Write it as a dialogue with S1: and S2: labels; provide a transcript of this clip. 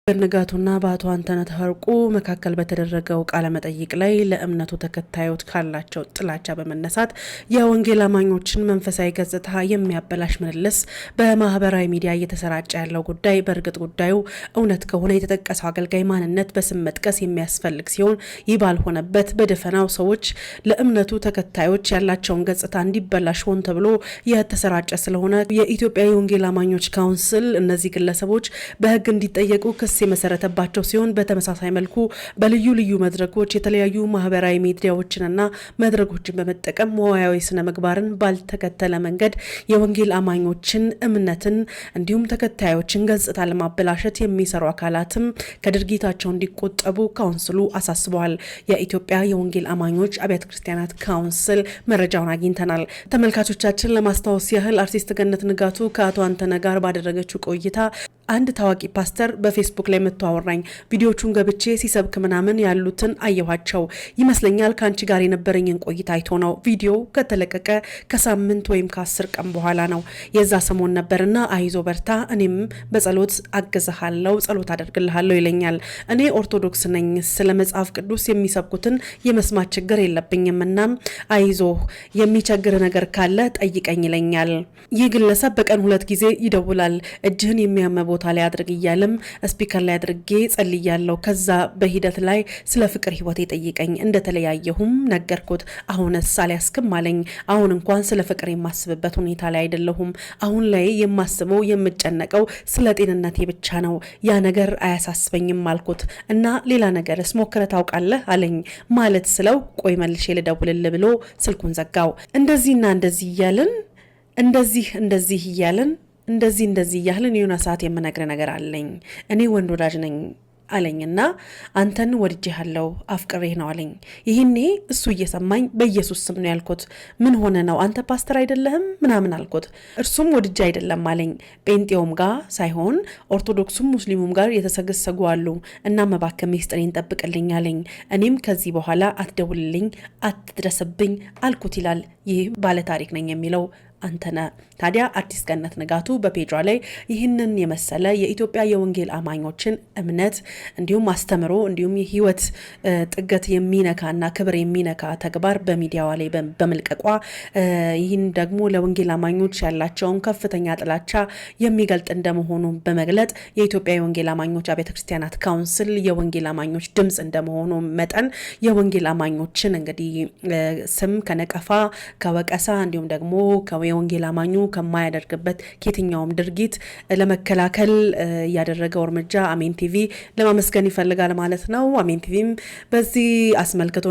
S1: በነጋቱና በአቶ አንተነህ ተፈርቁ መካከል በተደረገው ቃለ መጠይቅ ላይ ለእምነቱ ተከታዮች ካላቸው ጥላቻ በመነሳት የወንጌል አማኞችን መንፈሳዊ ገጽታ የሚያበላሽ ምልልስ በማህበራዊ ሚዲያ እየተሰራጨ ያለው ጉዳይ በእርግጥ ጉዳዩ እውነት ከሆነ የተጠቀሰው አገልጋይ ማንነት በስም መጥቀስ የሚያስፈልግ ሲሆን ይህ ባልሆነበት በደፈናው ሰዎች ለእምነቱ ተከታዮች ያላቸውን ገጽታ እንዲበላሽ ሆን ተብሎ የተሰራጨ ስለሆነ የኢትዮጵያ የወንጌል አማኞች ካውንስል እነዚህ ግለሰቦች በሕግ እንዲጠየቁ የመሰረተባቸው ሲሆን በተመሳሳይ መልኩ በልዩ ልዩ መድረኮች የተለያዩ ማህበራዊ ሚዲያዎችንና መድረኮችን በመጠቀም ሙያዊ ስነ ምግባርን ባልተከተለ መንገድ የወንጌል አማኞችን እምነትን እንዲሁም ተከታዮችን ገጽታ ለማበላሸት የሚሰሩ አካላትም ከድርጊታቸው እንዲቆጠቡ ካውንስሉ አሳስበዋል። የኢትዮጵያ የወንጌል አማኞች አብያተ ክርስቲያናት ካውንስል መረጃውን አግኝተናል። ተመልካቾቻችን ለማስታወስ ያህል አርቲስት ገነት ንጋቱ ከአቶ አንተነህ ጋር ባደረገችው ቆይታ አንድ ታዋቂ ፓስተር በፌስቡክ ላይ መተዋወራኝ ቪዲዮቹን ገብቼ ሲሰብክ ምናምን ያሉትን አየኋቸው ይመስለኛል ካንቺ ጋር የነበረኝን ቆይታ አይቶ ነው። ቪዲዮ ከተለቀቀ ከሳምንት ወይም ከ10 ቀን በኋላ ነው። የዛ ሰሞን ነበርና አይዞ በርታ፣ እኔም በጸሎት አግዝሃለሁ፣ ጸሎት አደርግልሃለሁ ይለኛል። እኔ ኦርቶዶክስ ነኝ፣ ስለ መጽሐፍ ቅዱስ የሚሰብኩትን የመስማት ችግር የለብኝምና አይዞ የሚቸግር ነገር ካለ ጠይቀኝ ይለኛል። ይህ ግለሰብ በቀን 2 ጊዜ ይደውላል። እጅህን የሚያመ ቦታ ላይ አድርግ እያለም ስፒከር ላይ አድርጌ ጸልያለሁ። ከዛ በሂደት ላይ ስለ ፍቅር ህይወት የጠየቀኝ እንደተለያየሁም ነገርኩት። አሁንስ አልያስክም አለኝ። አሁን እንኳን ስለ ፍቅር የማስብበት ሁኔታ ላይ አይደለሁም። አሁን ላይ የማስበው የምጨነቀው ስለ ጤንነቴ ብቻ ነው። ያ ነገር አያሳስበኝም አልኩት እና ሌላ ነገርስ ሞክረህ ታውቃለህ አለኝ። ማለት ስለው ቆይ መልሼ ልደውልልህ ብሎ ስልኩን ዘጋው። እንደዚህና እንደዚህ እያልን እንደዚህ እያልን የሆነ ሰዓት የምነግር ነገር አለኝ። እኔ ወንድ ወዳጅ ነኝ አለኝና አንተን ወድጄሃለሁ አፍቅሬህ ነው አለኝ። ይህኔ እሱ እየሰማኝ በኢየሱስ ስም ነው ያልኩት። ምን ሆነ ነው አንተ ፓስተር አይደለህም ምናምን አልኩት። እርሱም ወድጄ አይደለም አለኝ። ጴንጤውም ጋር ሳይሆን ኦርቶዶክሱም ሙስሊሙም ጋር የተሰገሰጉ አሉ እና መባከም ሚስጥሬን ጠብቅልኝ አለኝ። እኔም ከዚህ በኋላ አትደውልልኝ፣ አትድረስብኝ አልኩት ይላል ይህ ባለታሪክ ነኝ የሚለው አንተነህ። ታዲያ አርቲስት ገነት ንጋቱ በፔጇ ላይ ይህንን የመሰለ የኢትዮጵያ የወንጌል አማኞችን እምነት እንዲሁም አስተምሮ እንዲሁም የህይወት ጥገት የሚነካና ክብር የሚነካ ተግባር በሚዲያዋ ላይ በመልቀቋ ይህን ደግሞ ለወንጌል አማኞች ያላቸውን ከፍተኛ ጥላቻ የሚገልጥ እንደመሆኑ በመግለጥ የኢትዮጵያ የወንጌል አማኞች አብያተ ክርስቲያናት ካውንስል የወንጌል አማኞች ድምጽ እንደመሆኑ መጠን የወንጌል አማኞችን እንግዲህ ስም ከነቀፋ ከወቀሳ እንዲሁም ደግሞ የወንጌል አማኙ ከማያደርግበት ከየትኛውም ድርጊት ለመከላከል ያደረገው እርምጃ አሜን ቲቪ ለማመስገን ይፈልጋል ማለት ነው። አሜን ቲቪም በዚህ አስመልክቶ